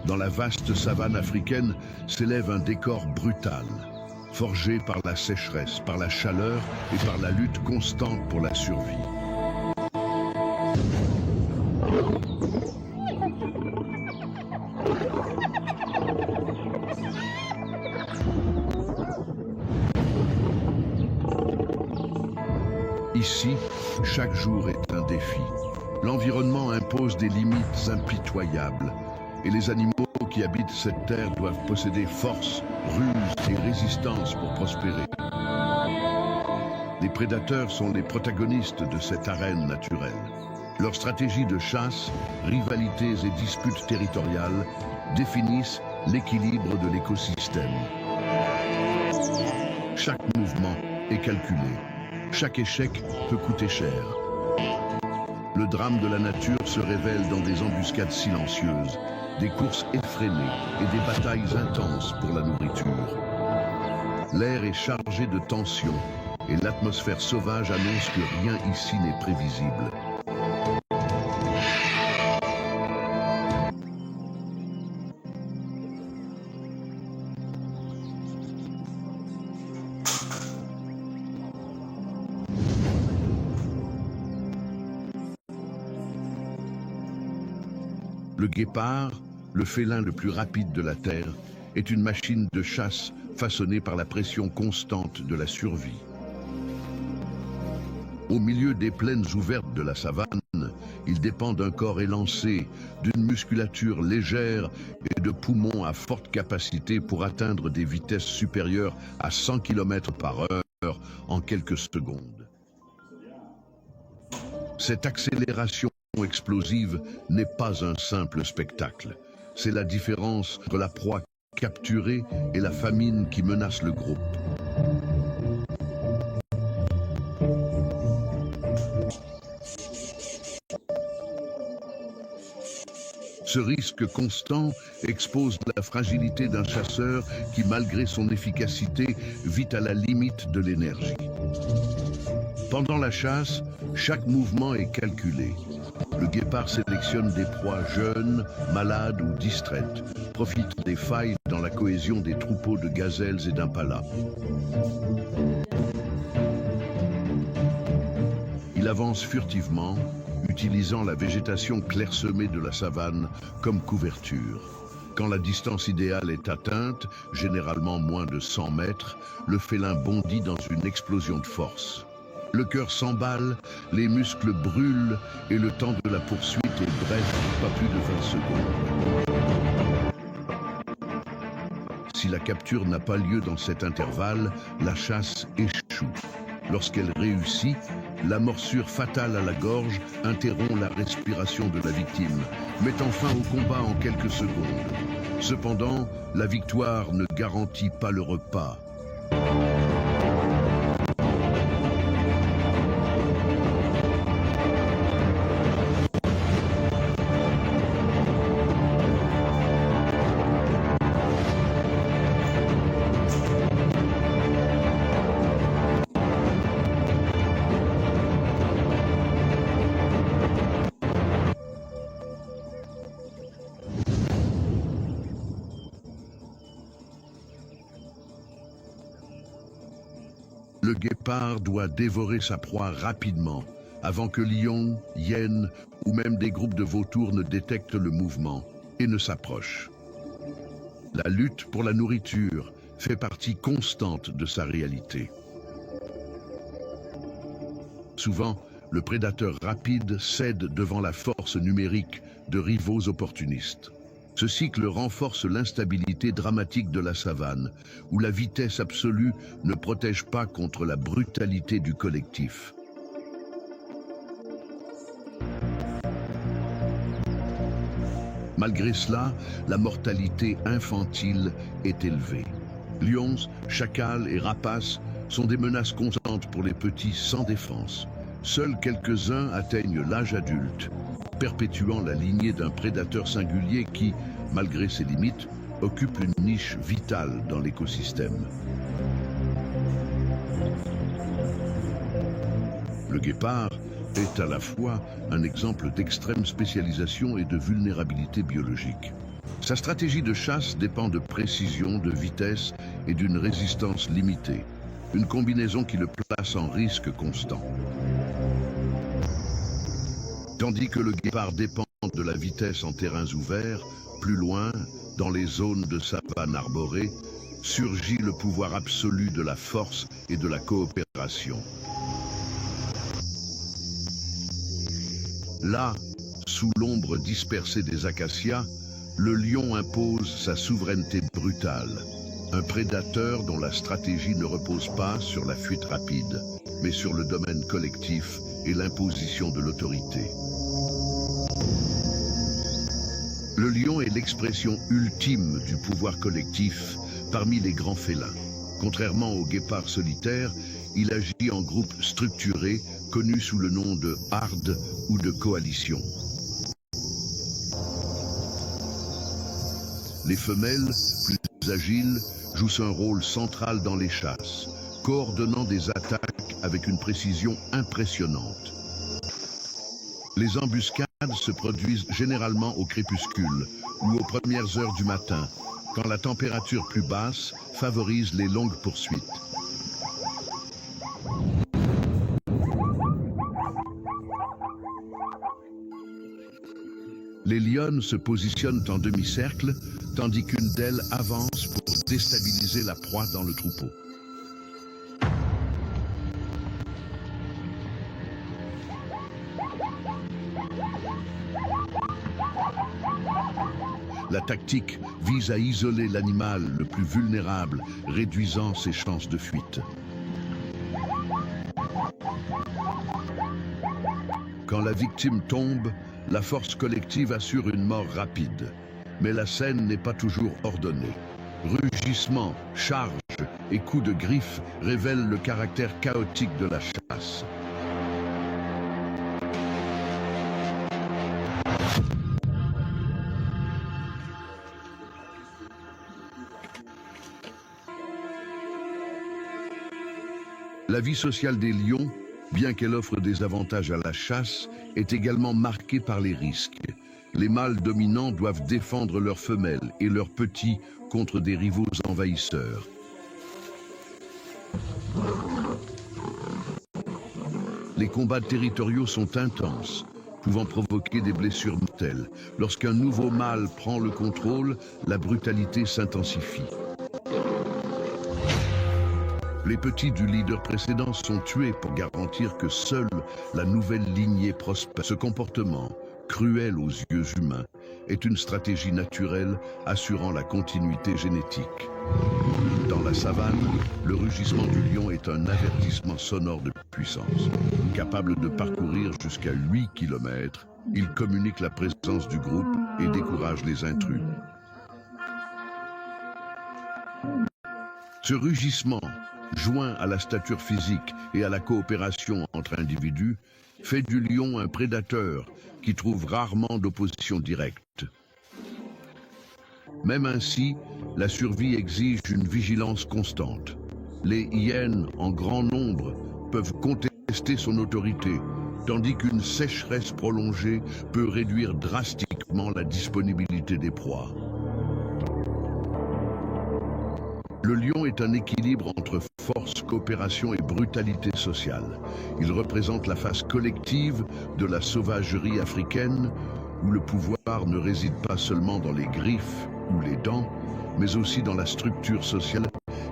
Dans la vaste savane africaine s'élève un décor brutal, forgé par la sécheresse, par la chaleur et par la lutte constante pour la survie. Ici, chaque jour est un défi. L'environnement impose des limites impitoyables et les animaux qui habitent cette terre doivent posséder force, ruse et résistance pour prospérer. Les prédateurs sont les protagonistes de cette arène naturelle. Leurs stratégies de chasse, rivalités et disputes territoriales définissent l'équilibre de l'écosystème. Chaque mouvement est calculé. Chaque échec peut coûter cher. Le drame de la nature se révèle dans des embuscades silencieuses, des courses effrénées et des batailles intenses pour la nourriture. L'air est chargé de tension et l'atmosphère sauvage annonce que rien ici n'est prévisible. Le guépard, le félin le plus rapide de la Terre, est une machine de chasse façonnée par la pression constante de la survie. Au milieu des plaines ouvertes de la savane, il dépend d'un corps élancé, d'une musculature légère et de poumons à forte capacité pour atteindre des vitesses supérieures à 100 km par heure en quelques secondes. Cette accélération explosive n'est pas un simple spectacle. C'est la différence entre la proie capturée et la famine qui menace le groupe. Ce risque constant expose la fragilité d'un chasseur qui, malgré son efficacité, vit à la limite de l'énergie. Pendant la chasse, chaque mouvement est calculé. Le guépard sélectionne des proies jeunes, malades ou distraites, profite des failles dans la cohésion des troupeaux de gazelles et d'impalas. Il avance furtivement, utilisant la végétation clairsemée de la savane comme couverture. Quand la distance idéale est atteinte, généralement moins de 100 mètres, le félin bondit dans une explosion de force. Le cœur s'emballe, les muscles brûlent et le temps de la poursuite est bref, pas plus de 20 secondes. Si la capture n'a pas lieu dans cet intervalle, la chasse échoue. Lorsqu'elle réussit, la morsure fatale à la gorge interrompt la respiration de la victime, mettant fin au combat en quelques secondes. Cependant, la victoire ne garantit pas le repas. Le guépard doit dévorer sa proie rapidement, avant que lions, hyènes ou même des groupes de vautours ne détectent le mouvement et ne s'approchent. La lutte pour la nourriture fait partie constante de sa réalité. Souvent, le prédateur rapide cède devant la force numérique de rivaux opportunistes. Ce cycle renforce l'instabilité dramatique de la savane, où la vitesse absolue ne protège pas contre la brutalité du collectif. Malgré cela, la mortalité infantile est élevée. Lions, chacals et rapaces sont des menaces constantes pour les petits sans défense. Seuls quelques-uns atteignent l'âge adulte, perpétuant la lignée d'un prédateur singulier qui, malgré ses limites, occupe une niche vitale dans l'écosystème. Le guépard est à la fois un exemple d'extrême spécialisation et de vulnérabilité biologique. Sa stratégie de chasse dépend de précision, de vitesse et d'une résistance limitée. Une combinaison qui le place en risque constant. Tandis que le guépard dépend de la vitesse en terrains ouverts, plus loin, dans les zones de savane arborée, surgit le pouvoir absolu de la force et de la coopération. Là, sous l'ombre dispersée des acacias, le lion impose sa souveraineté brutale. Un prédateur dont la stratégie ne repose pas sur la fuite rapide, mais sur le domaine collectif et l'imposition de l'autorité. Le lion est l'expression ultime du pouvoir collectif parmi les grands félins. Contrairement au guépard solitaire, il agit en groupe structuré, connu sous le nom de harde ou de coalition. Les femelles, plus agiles, jouent un rôle central dans les chasses, coordonnant des attaques avec une précision impressionnante. Les embuscades se produisent généralement au crépuscule ou aux premières heures du matin, quand la température plus basse favorise les longues poursuites. Les lionnes se positionnent en demi-cercle, tandis qu'une d'elles avance pour déstabiliser la proie dans le troupeau. La tactique vise à isoler l'animal le plus vulnérable, réduisant ses chances de fuite. Quand la victime tombe, la force collective assure une mort rapide. Mais la scène n'est pas toujours ordonnée. Rugissements, charges et coups de griffe révèlent le caractère chaotique de la chasse. La vie sociale des lions, bien qu'elle offre des avantages à la chasse, est également marquée par les risques. Les mâles dominants doivent défendre leurs femelles et leurs petits contre des rivaux envahisseurs. Les combats territoriaux sont intenses, pouvant provoquer des blessures mortelles. Lorsqu'un nouveau mâle prend le contrôle, la brutalité s'intensifie. Les petits du leader précédent sont tués pour garantir que seule la nouvelle lignée prospère. Ce comportement, cruel aux yeux humains, est une stratégie naturelle assurant la continuité génétique. Dans la savane, le rugissement du lion est un avertissement sonore de puissance. Capable de parcourir jusqu'à 8 km, il communique la présence du groupe et décourage les intrus. Ce rugissement, joint à la stature physique et à la coopération entre individus, fait du lion un prédateur qui trouve rarement d'opposition directe. Même ainsi, la survie exige une vigilance constante. Les hyènes, en grand nombre, peuvent contester son autorité, tandis qu'une sécheresse prolongée peut réduire drastiquement la disponibilité des proies. Le lion est un équilibre entre force, coopération et brutalité sociale. Il représente la face collective de la sauvagerie africaine, où le pouvoir ne réside pas seulement dans les griffes ou les dents, mais aussi dans la structure sociale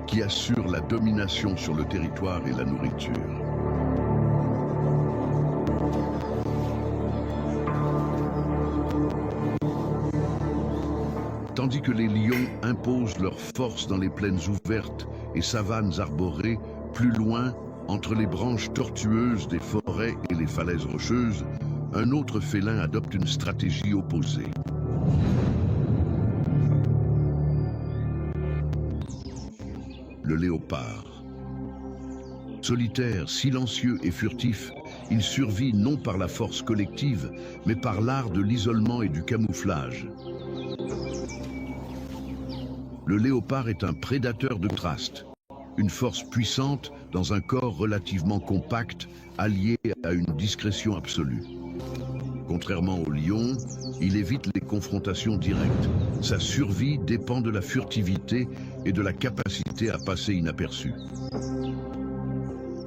qui assure la domination sur le territoire et la nourriture. Tandis que les lions imposent leur force dans les plaines ouvertes et savanes arborées, plus loin, entre les branches tortueuses des forêts et les falaises rocheuses, un autre félin adopte une stratégie opposée. Le léopard. Solitaire, silencieux et furtif, il survit non par la force collective, mais par l'art de l'isolement et du camouflage. Le léopard est un prédateur de contraste, une force puissante dans un corps relativement compact, allié à une discrétion absolue. Contrairement au lion, il évite les confrontations directes. Sa survie dépend de la furtivité et de la capacité à passer inaperçu.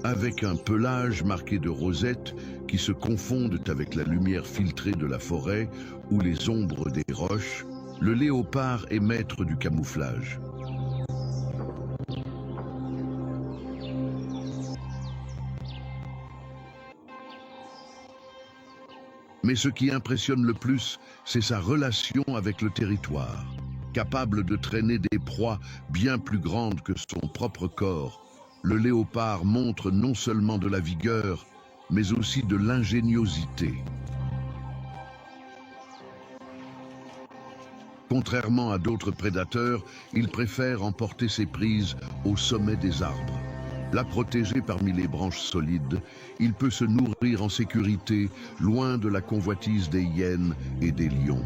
Avec un pelage marqué de rosettes qui se confondent avec la lumière filtrée de la forêt ou les ombres des roches, le léopard est maître du camouflage. Mais ce qui impressionne le plus, c'est sa relation avec le territoire. Capable de traîner des proies bien plus grandes que son propre corps, le léopard montre non seulement de la vigueur, mais aussi de l'ingéniosité. Contrairement à d'autres prédateurs, il préfère emporter ses prises au sommet des arbres. Là protégé parmi les branches solides, il peut se nourrir en sécurité, loin de la convoitise des hyènes et des lions.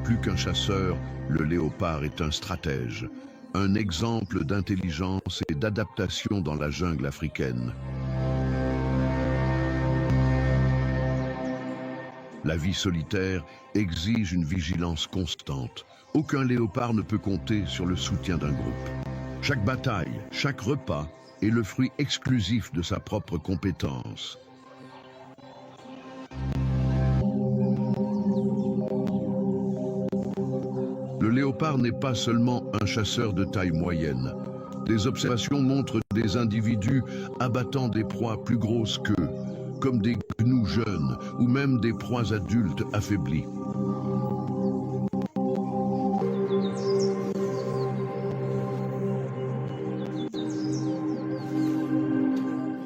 Plus qu'un chasseur, le léopard est un stratège, un exemple d'intelligence et d'adaptation dans la jungle africaine. La vie solitaire exige une vigilance constante. Aucun léopard ne peut compter sur le soutien d'un groupe. Chaque bataille, chaque repas est le fruit exclusif de sa propre compétence. Le léopard n'est pas seulement un chasseur de taille moyenne. Des observations montrent des individus abattant des proies plus grosses qu'eux, comme des gnous jeunes ou même des proies adultes affaiblies.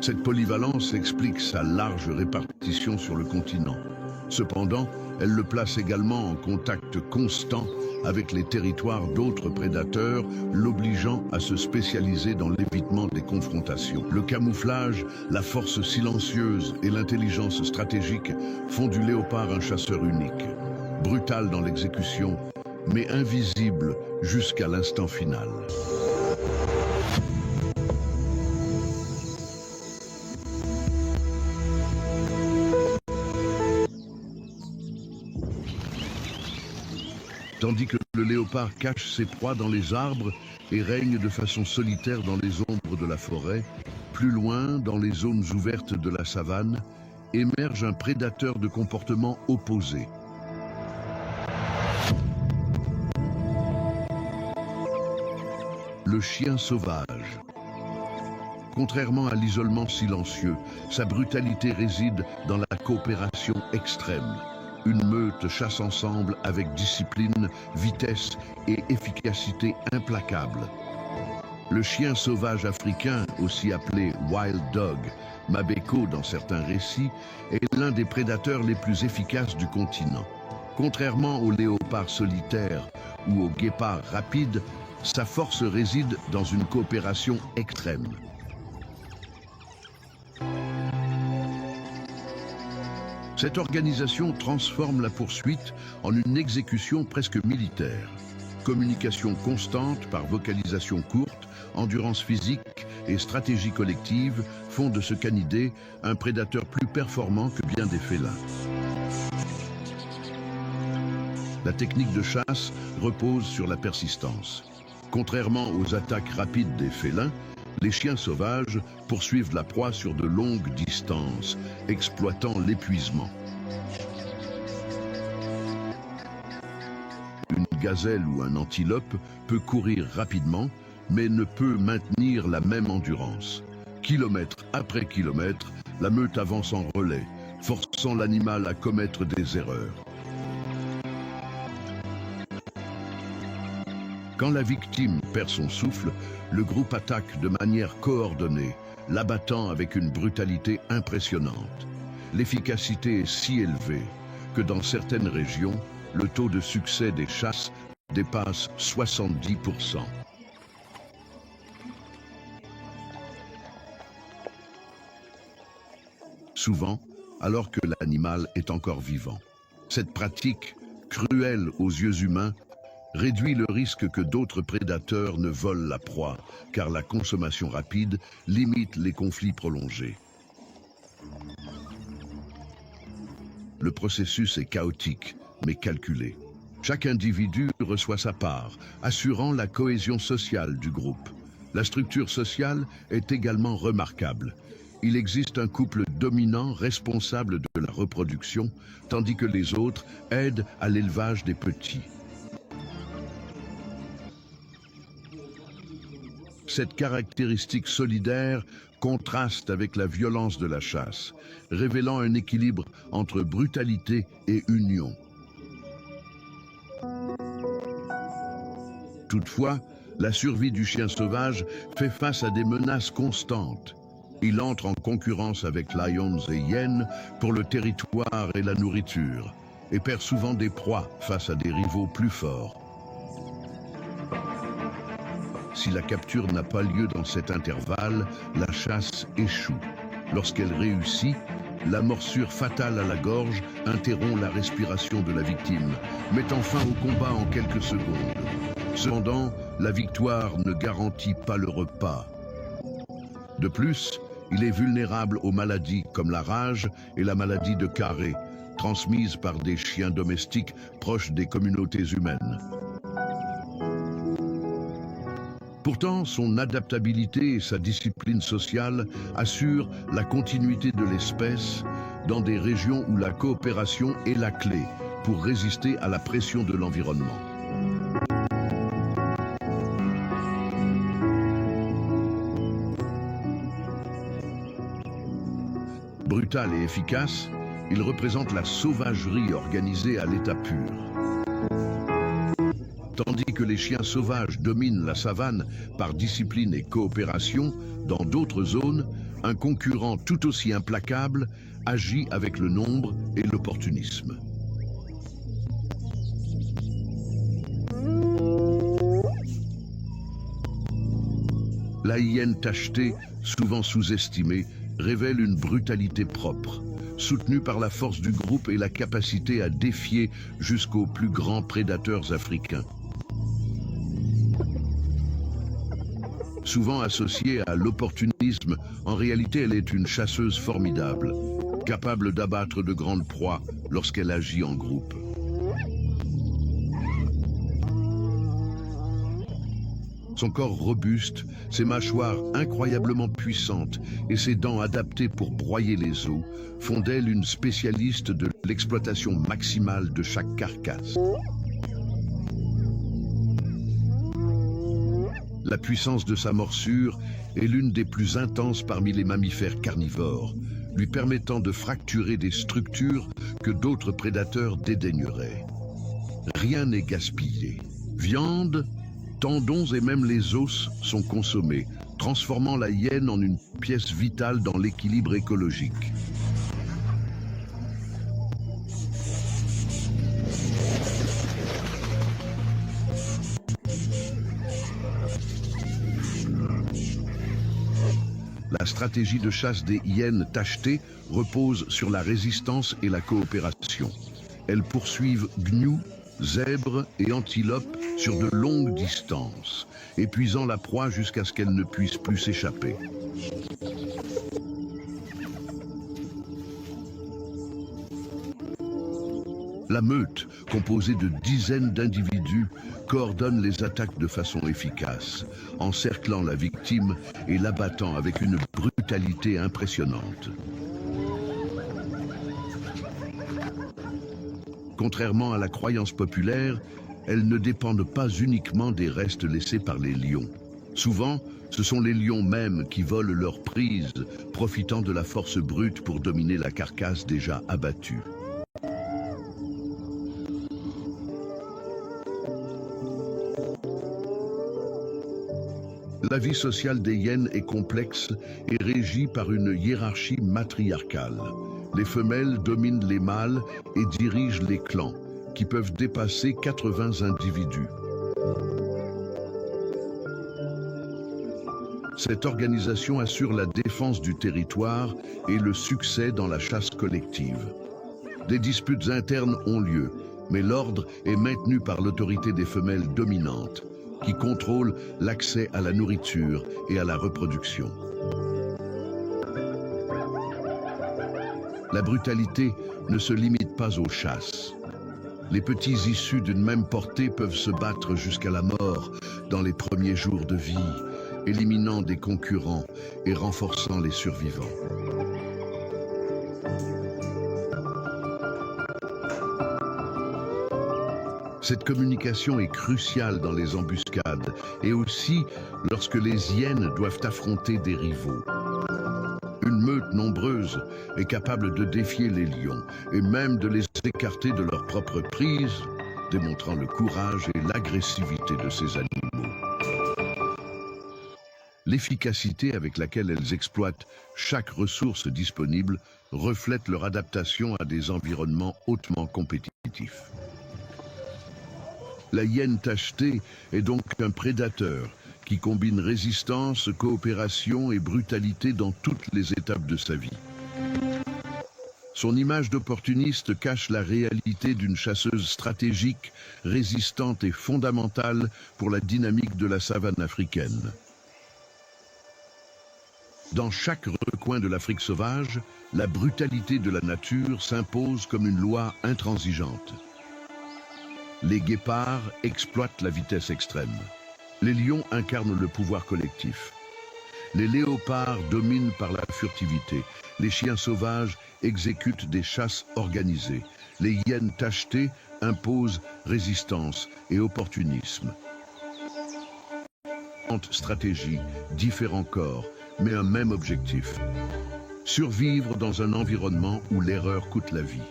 Cette polyvalence explique sa large répartition sur le continent. Cependant, elle le place également en contact constant avec les territoires d'autres prédateurs, l'obligeant à se spécialiser dans l'évitement des confrontations. Le camouflage, la force silencieuse et l'intelligence stratégique font du léopard un chasseur unique, brutal dans l'exécution, mais invisible jusqu'à l'instant final. Tandis que le léopard cache ses proies dans les arbres et règne de façon solitaire dans les ombres de la forêt, plus loin, dans les zones ouvertes de la savane, émerge un prédateur de comportement opposé. Le chien sauvage. Contrairement à l'isolement silencieux, sa brutalité réside dans la coopération extrême. Une meute chasse ensemble avec discipline, vitesse et efficacité implacable. Le chien sauvage africain, aussi appelé wild dog, Mabeko dans certains récits, est l'un des prédateurs les plus efficaces du continent. Contrairement au léopard solitaire ou au guépard rapide, sa force réside dans une coopération extrême. Cette organisation transforme la poursuite en une exécution presque militaire. Communication constante par vocalisation courte, endurance physique et stratégie collective font de ce canidé un prédateur plus performant que bien des félins. La technique de chasse repose sur la persistance. Contrairement aux attaques rapides des félins, les chiens sauvages poursuivent la proie sur de longues distances, exploitant l'épuisement. Une gazelle ou un antilope peut courir rapidement, mais ne peut maintenir la même endurance. Kilomètre après kilomètre, la meute avance en relais, forçant l'animal à commettre des erreurs. Quand la victime perd son souffle, le groupe attaque de manière coordonnée, l'abattant avec une brutalité impressionnante. L'efficacité est si élevée que dans certaines régions, le taux de succès des chasses dépasse 70%. Souvent, alors que l'animal est encore vivant. Cette pratique, cruelle aux yeux humains, réduit le risque que d'autres prédateurs ne volent la proie, car la consommation rapide limite les conflits prolongés. Le processus est chaotique, mais calculé. Chaque individu reçoit sa part, assurant la cohésion sociale du groupe. La structure sociale est également remarquable. Il existe un couple dominant responsable de la reproduction, tandis que les autres aident à l'élevage des petits. Cette caractéristique solidaire contraste avec la violence de la chasse, révélant un équilibre entre brutalité et union. Toutefois, la survie du chien sauvage fait face à des menaces constantes. Il entre en concurrence avec lions et hyènes pour le territoire et la nourriture, et perd souvent des proies face à des rivaux plus forts. Si la capture n'a pas lieu dans cet intervalle, la chasse échoue. Lorsqu'elle réussit, la morsure fatale à la gorge interrompt la respiration de la victime, mettant fin au combat en quelques secondes. Cependant, la victoire ne garantit pas le repas. De plus, il est vulnérable aux maladies comme la rage et la maladie de Carré, transmises par des chiens domestiques proches des communautés humaines. Pourtant, son adaptabilité et sa discipline sociale assurent la continuité de l'espèce dans des régions où la coopération est la clé pour résister à la pression de l'environnement. Brutal et efficace, il représente la sauvagerie organisée à l'état pur. Tandis que les chiens sauvages dominent la savane par discipline et coopération, dans d'autres zones, un concurrent tout aussi implacable agit avec le nombre et l'opportunisme. La hyène tachetée, souvent sous-estimée, révèle une brutalité propre, soutenue par la force du groupe et la capacité à défier jusqu'aux plus grands prédateurs africains. Souvent associée à l'opportunisme, en réalité elle est une chasseuse formidable, capable d'abattre de grandes proies lorsqu'elle agit en groupe. Son corps robuste, ses mâchoires incroyablement puissantes et ses dents adaptées pour broyer les os font d'elle une spécialiste de l'exploitation maximale de chaque carcasse. La puissance de sa morsure est l'une des plus intenses parmi les mammifères carnivores, lui permettant de fracturer des structures que d'autres prédateurs dédaigneraient. Rien n'est gaspillé. Viande, tendons et même les os sont consommés, transformant la hyène en une pièce vitale dans l'équilibre écologique. La stratégie de chasse des hyènes tachetées repose sur la résistance et la coopération. Elles poursuivent gnous, zèbres et antilopes sur de longues distances, épuisant la proie jusqu'à ce qu'elle ne puisse plus s'échapper. La meute, composée de dizaines d'individus, coordonne les attaques de façon efficace, encerclant la victime et l'abattant avec une brutalité impressionnante. Contrairement à la croyance populaire, elles ne dépendent pas uniquement des restes laissés par les lions. Souvent, ce sont les lions mêmes qui volent leur prise, profitant de la force brute pour dominer la carcasse déjà abattue. La vie sociale des hyènes est complexe et régie par une hiérarchie matriarcale. Les femelles dominent les mâles et dirigent les clans, qui peuvent dépasser 80 individus. Cette organisation assure la défense du territoire et le succès dans la chasse collective. Des disputes internes ont lieu, mais l'ordre est maintenu par l'autorité des femelles dominantes, qui contrôlent l'accès à la nourriture et à la reproduction. La brutalité ne se limite pas aux chasses. Les petits issus d'une même portée peuvent se battre jusqu'à la mort dans les premiers jours de vie, éliminant des concurrents et renforçant les survivants. Cette communication est cruciale dans les embuscades et aussi lorsque les hyènes doivent affronter des rivaux. Une meute nombreuse est capable de défier les lions et même de les écarter de leur propre prise, démontrant le courage et l'agressivité de ces animaux. L'efficacité avec laquelle elles exploitent chaque ressource disponible reflète leur adaptation à des environnements hautement compétitifs. La hyène tachetée est donc un prédateur qui combine résistance, coopération et brutalité dans toutes les étapes de sa vie. Son image d'opportuniste cache la réalité d'une chasseuse stratégique, résistante et fondamentale pour la dynamique de la savane africaine. Dans chaque recoin de l'Afrique sauvage, la brutalité de la nature s'impose comme une loi intransigeante. Les guépards exploitent la vitesse extrême. Les lions incarnent le pouvoir collectif. Les léopards dominent par la furtivité. Les chiens sauvages exécutent des chasses organisées. Les hyènes tachetées imposent résistance et opportunisme. Stratégie, différents corps, mais un même objectif. Survivre dans un environnement où l'erreur coûte la vie.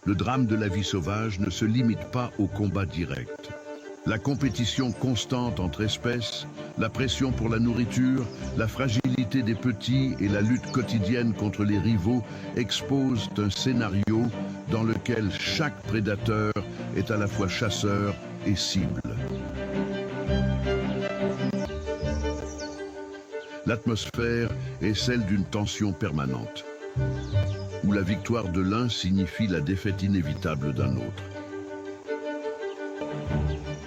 Le drame de la vie sauvage ne se limite pas au combat direct. La compétition constante entre espèces, la pression pour la nourriture, la fragilité des petits et la lutte quotidienne contre les rivaux exposent un scénario dans lequel chaque prédateur est à la fois chasseur et cible. L'atmosphère est celle d'une tension permanente, où la victoire de l'un signifie la défaite inévitable d'un autre.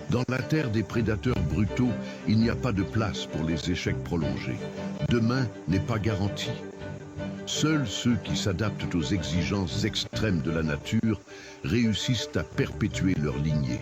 Dans la terre des prédateurs brutaux, il n'y a pas de place pour les échecs prolongés. Demain n'est pas garanti. Seuls ceux qui s'adaptent aux exigences extrêmes de la nature réussissent à perpétuer leur lignée.